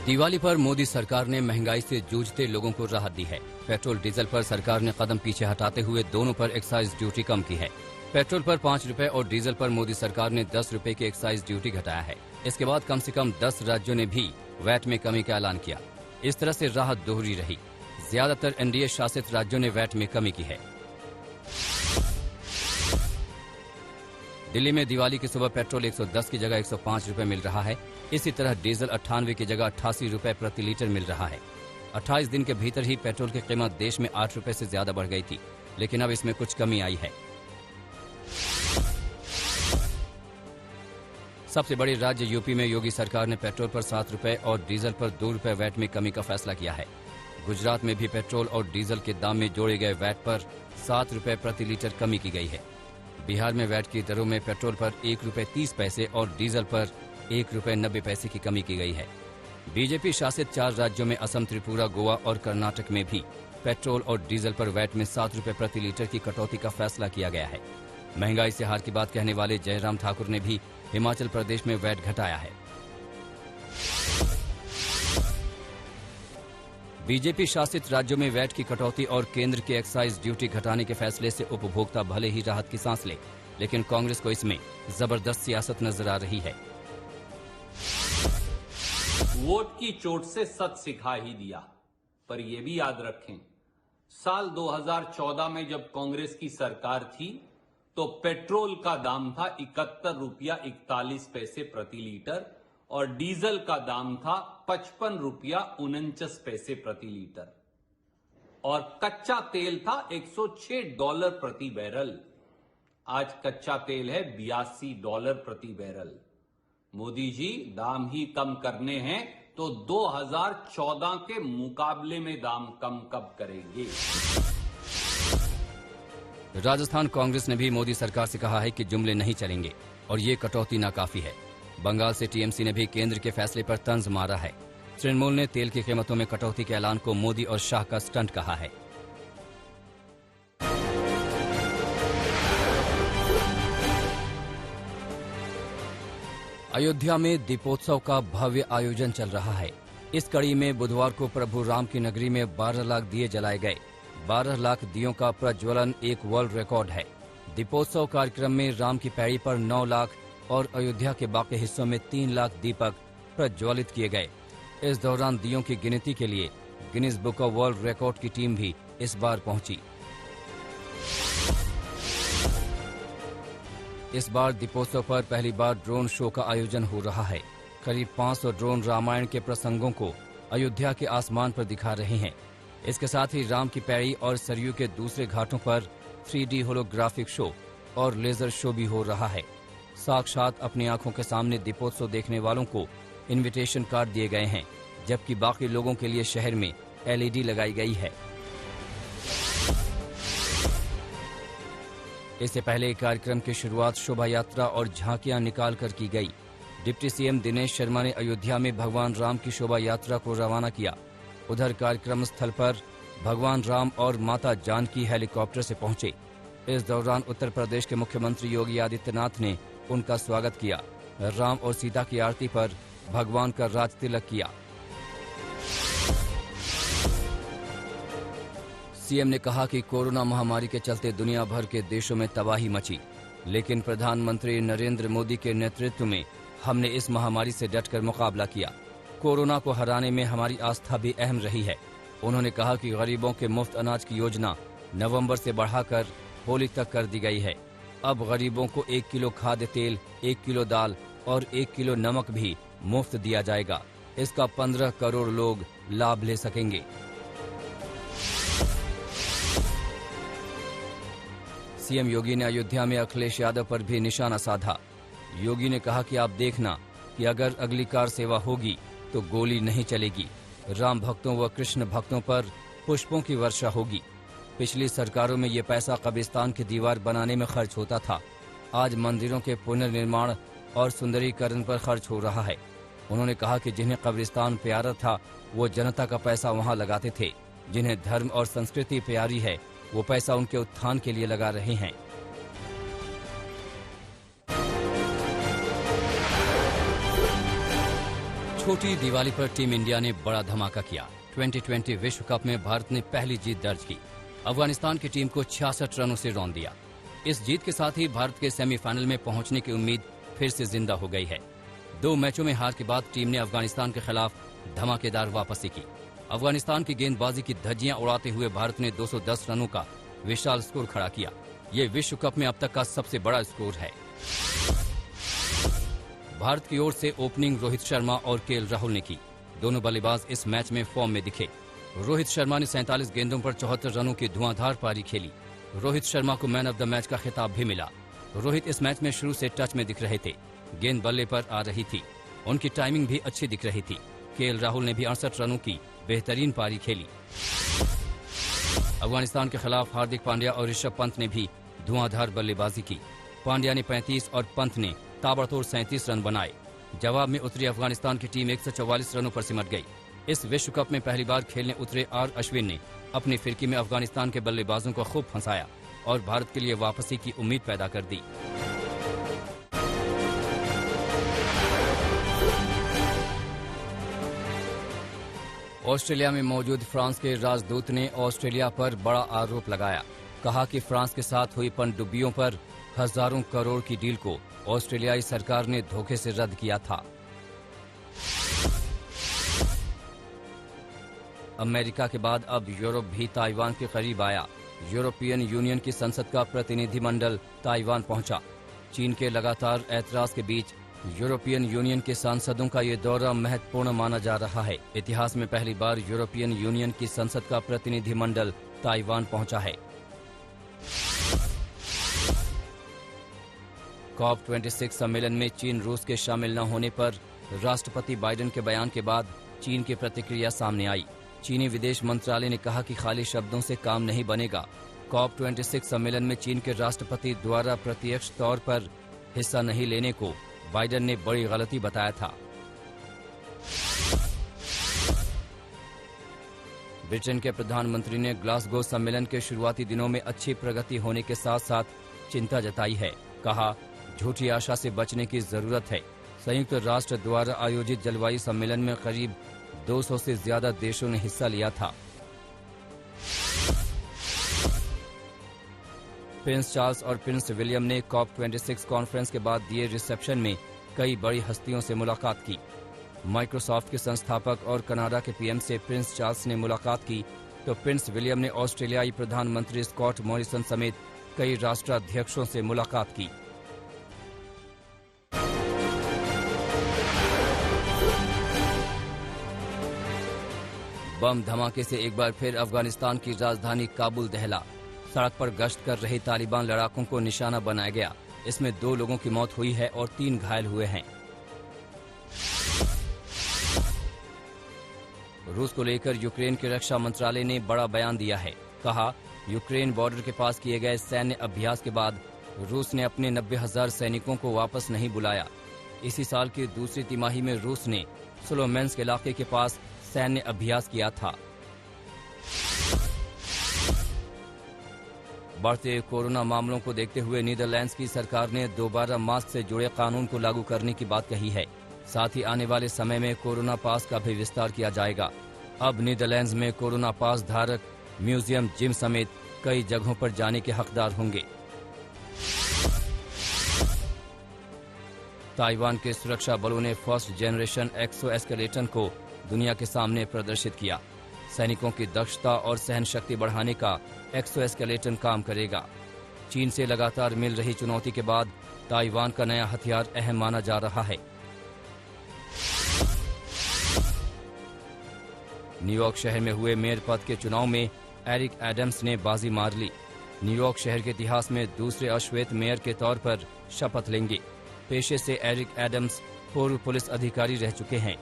दिवाली पर मोदी सरकार ने महंगाई से जूझते लोगों को राहत दी है। पेट्रोल डीजल पर सरकार ने कदम पीछे हटाते हुए दोनों पर एक्साइज ड्यूटी कम की है। पेट्रोल पर 5 रुपए और डीजल पर मोदी सरकार ने 10 रुपए की एक्साइज ड्यूटी घटाया है। इसके बाद कम से कम 10 राज्यों ने भी वैट में कमी का ऐलान किया। इस तरह से राहत दोहरी रही। ज्यादातर एनडीए शासित राज्यों ने वैट में कमी की है। दिल्ली में दिवाली की सुबह पेट्रोल 110 की जगह 105 रुपए मिल रहा है। इसी तरह डीजल 98 की जगह 88 रुपए प्रति लीटर मिल रहा है। 28 दिन के भीतर ही पेट्रोल की कीमत देश में 8 रुपए से ज्यादा बढ़ गई थी, लेकिन अब इसमें कुछ कमी आई है। सबसे बड़ी राज्य यूपी में योगी सरकार ने पेट्रोल पर 7 रुपए और डीजल पर 2 रुपए वैट में कमी का फैसला किया है। गुजरात में भी पेट्रोल और डीजल के दाम में जोड़े गए वैट पर 7 रुपए प्रति लीटर कमी की गई है। बिहार में वैट की दरों में पेट्रोल पर 1 रुपए 30 पैसे और डीजल पर 1 रुपए 90 पैसे की कमी की गई है। बीजेपी शासित 4 राज्यों में असम, त्रिपुरा, गोवा और कर्नाटक में भी पेट्रोल और डीजल पर वैट में 7 रुपए प्रति लीटर की कटौती का फैसला किया गया है। महंगाई से हार की बात कहने वाले जयराम ठाकुर ने भी हिमाचल प्रदेश में वैट घटाया है। बीजेपी शासित राज्यों में वैट की कटौती और केंद्र की एक्साइज ड्यूटी घटाने के फैसले से उपभोक्ता भले ही राहत की सांस ले, लेकिन कांग्रेस को इसमें जबरदस्त सियासत नजर आ रही है। वोट की चोट से सच सिखा ही दिया, पर यह भी याद रखें, साल 2014 में जब कांग्रेस की सरकार थी तो पेट्रोल का दाम था 71 रुपया 41 पैसे प्रति लीटर और डीजल का दाम था 55 रुपया 49 पैसे प्रति लीटर और कच्चा तेल था $106 प्रति बैरल। आज कच्चा तेल है $82 प्रति बैरल। मोदी जी, दाम ही कम करने हैं तो 2014 के मुकाबले में दाम कम कब करेंगे? राजस्थान कांग्रेस ने भी मोदी सरकार से कहा है कि जुमले नहीं चलेंगे और ये कटौती नाकाफी है। बंगाल से टीएमसी ने भी केंद्र के फैसले पर तंज मारा है। तृणमूल ने तेल की कीमतों में कटौती के ऐलान को मोदी और शाह का स्टंट कहा है। अयोध्या में दीपोत्सव का भव्य आयोजन चल रहा है। इस कड़ी में बुधवार को प्रभु राम की नगरी में 12 लाख दिए जलाए गए। 12 लाख दियों का प्रज्वलन एक वर्ल्ड रिकॉर्ड है। दीपोत्सव कार्यक्रम में राम की पैड़ी पर 9 लाख और अयोध्या के बाकी हिस्सों में 3 लाख दीपक प्रज्वलित किए गए। इस दौरान दियों की गिनती के लिए Guinness book of world record की टीम भी इस बार पहुंची। इस बार दीपोत्सव पर पहली बार ड्रोन शो का आयोजन हो रहा है। करीब 500 ड्रोन रामायण के प्रसंगों को अयोध्या के आसमान पर दिखा रहे हैं। इसके साथ ही राम की पैड़ी और सरयू के दूसरे घाटों पर 3D होलोग्राफिक शो और लेजर शो भी हो रहा है। साक्षात अपनी आंखों के सामने दीपोत्सव देखने वालों को इनविटेशन कार्ड दिए गए हैं, जबकि बाकी लोगों के लिए शहर में LED लगाई गई है। इससे पहले कार्यक्रम की शुरुआत शोभा यात्रा और झांकियां निकालकर की गई। डिप्टी सीएम दिनेश शर्मा ने अयोध्या में भगवान राम की शोभा यात्रा को रवाना किया। उधर कार्यक्रम स्थल पर भगवान राम और माता जानकी हेलीकॉप्टर से पहुंचे। इस दौरान उत्तर प्रदेश के मुख्यमंत्री योगी आदित्यनाथ ने उनका स्वागत किया। राम और सीता की आरती पर भगवान का राज तिलक किया। सीएम ने कहा कि कोरोना महामारी के चलते दुनिया भर के देशों में तबाही मची, लेकिन प्रधानमंत्री नरेंद्र मोदी के नेतृत्व में हमने इस महामारी से डटकर मुकाबला किया। कोरोना को हराने में हमारी आस्था भी अहम रही है। उन्होंने कहा कि गरीबों के मुफ्त अनाज की योजना नवंबर से बढ़ाकर होली तक कर दी गई है। अब गरीबों को 1 किलो खाद्य तेल, 1 किलो दाल और 1 किलो नमक भी मुफ्त दिया जाएगा। इसका 15 करोड़ लोग लाभ ले सकेंगे। सीएम योगी ने अयोध्या में अखिलेश यादव पर भी निशाना साधा। योगी ने कहा कि आप देखना कि अगर अगली कार सेवा होगी तो गोली नहीं चलेगी। राम भक्तों व कृष्ण भक्तों पर पुष्पों की वर्षा होगी। पिछली सरकारों में ये पैसा कब्रिस्तान की दीवार बनाने में खर्च होता था। आज मंदिरों के पुनर्निर्माण और सुंदरीकरण पर खर्च हो रहा है। उन्होंने कहा कि जिन्हें कब्रिस्तान प्यारा था वो जनता का पैसा वहां लगाते थे। जिन्हें धर्म और संस्कृति प्यारी है वो पैसा उनके उत्थान के लिए लगा रहे हैं। छोटी दिवाली पर टीम इंडिया ने बड़ा धमाका किया। 2020 विश्व कप में भारत ने पहली जीत दर्ज की। अफगानिस्तान की टीम को 66 रनों से रौंद दिया। इस जीत के साथ ही भारत के सेमीफाइनल में पहुंचने की उम्मीद फिर से जिंदा हो गई है। 2 मैचों में हार के बाद टीम ने अफगानिस्तान के खिलाफ धमाकेदार वापसी की। अफगानिस्तान की गेंदबाजी की धज्जियां उड़ाते हुए भारत ने 210 रनों का विशाल स्कोर खड़ा किया। ये विश्व कप में अब तक का सबसे बड़ा स्कोर है। भारत की ओर से ओपनिंग रोहित शर्मा और केएल राहुल ने की। दोनों बल्लेबाज इस मैच में फॉर्म में दिखे। रोहित शर्मा ने 47 गेंदों पर 74 रनों की धुआंधार पारी खेली। रोहित शर्मा को मैन ऑफ द मैच का खिताब भी मिला। रोहित इस मैच में शुरू से टच में दिख रहे थे। गेंद बल्ले पर आ रही थी। उनकी टाइमिंग भी अच्छी दिख रही थी। केएल राहुल ने भी 68 रनों की बेहतरीन पारी खेली। अफगानिस्तान के खिलाफ हार्दिक पांड्या और ऋषभ पंत ने भी धुआंधार बल्लेबाजी की। पांड्या ने 35 और पंत ने ताबड़तोड़ 37 रन बनाए। जवाब में उतरी अफगानिस्तान की टीम 144 रनों पर सिमट गई। इस विश्व कप में पहली बार खेलने उतरे आर अश्विन ने अपनी फिरकी में अफगानिस्तान के बल्लेबाजों को खूब फंसाया और भारत के लिए वापसी की उम्मीद पैदा कर दी। ऑस्ट्रेलिया में मौजूद फ्रांस के राजदूत ने ऑस्ट्रेलिया पर बड़ा आरोप लगाया। कहा कि फ्रांस के साथ हुई पनडुब्बियों पर हजारों करोड़ की डील को ऑस्ट्रेलियाई सरकार ने धोखे से रद्द किया था। अमेरिका के बाद अब यूरोप भी ताइवान के करीब आया। यूरोपियन यूनियन की संसद का प्रतिनिधिमंडल ताइवान पहुंचा। चीन के लगातार ऐतराज के बीच यूरोपियन यूनियन के सांसदों का ये दौरा महत्वपूर्ण माना जा रहा है। इतिहास में पहली बार यूरोपियन यूनियन की संसद का प्रतिनिधिमंडल ताइवान पहुंचा है। COP26 सम्मेलन में चीन रूस के शामिल न होने पर राष्ट्रपति बाइडेन के बयान के बाद चीन की प्रतिक्रिया सामने आई। चीनी विदेश मंत्रालय ने कहा कि खाली शब्दों से काम नहीं बनेगा। COP26 सम्मेलन में चीन के राष्ट्रपति द्वारा प्रत्यक्ष तौर पर हिस्सा नहीं लेने को बाइडेन ने बड़ी गलती बताया था। ब्रिटेन के प्रधानमंत्री ने ग्लासगो सम्मेलन के शुरुआती दिनों में अच्छी प्रगति होने के साथ साथ चिंता जताई है। कहा, झूठी आशा से बचने की जरूरत है। संयुक्त राष्ट्र द्वारा आयोजित जलवायु सम्मेलन में करीब 200 से ज्यादा देशों ने हिस्सा लिया था। प्रिंस चार्ल्स और प्रिंस विलियम ने COP26 कॉन्फ्रेंस के बाद दिए रिसेप्शन में कई बड़ी हस्तियों से मुलाकात की। माइक्रोसॉफ्ट के संस्थापक और कनाडा के पीएम से प्रिंस चार्ल्स ने मुलाकात की, तो प्रिंस विलियम ने ऑस्ट्रेलियाई प्रधानमंत्री स्कॉट मॉरिसन समेत कई राष्ट्राध्यक्षों से मुलाकात की। बम धमाके से एक बार फिर अफगानिस्तान की राजधानी काबुल दहला। सड़क पर गश्त कर रहे तालिबान लड़ाकों को निशाना बनाया गया। इसमें 2 लोगों की मौत हुई है और 3 घायल हुए हैं। रूस को लेकर यूक्रेन के रक्षा मंत्रालय ने बड़ा बयान दिया है। कहा, यूक्रेन बॉर्डर के पास किए गए सैन्य अभ्यास के बाद रूस ने अपने 90,000 सैनिकों को वापस नहीं बुलाया। इसी साल की दूसरी तिमाही में रूस ने स्लोमेंस्क इलाके के पास सैन्य अभ्यास किया था। बढ़ते कोरोना मामलों को देखते हुए नीदरलैंड्स की सरकार ने दोबारा मास्क से जुड़े कानून को लागू करने की बात कही है। साथ ही आने वाले समय में कोरोना पास का भी विस्तार किया जाएगा। अब नीदरलैंड्स में कोरोना पास धारक म्यूजियम, जिम समेत कई जगहों पर जाने के हकदार होंगे। ताइवान के सुरक्षा बलों ने फर्स्ट जनरेशन एक्सोस्केलेटन को दुनिया के सामने प्रदर्शित किया। सैनिकों की दक्षता और सहन शक्ति बढ़ाने का एक्सोस्केलेटन काम करेगा। चीन से लगातार मिल रही चुनौती के बाद ताइवान का नया हथियार अहम माना जा रहा है। न्यूयॉर्क शहर में हुए मेयर पद के चुनाव में एरिक एडम्स ने बाजी मार ली। न्यूयॉर्क शहर के इतिहास में दूसरे अश्वेत मेयर के तौर पर शपथ लेंगे। पेशे से एरिक एडम्स पूर्व पुलिस अधिकारी रह चुके हैं।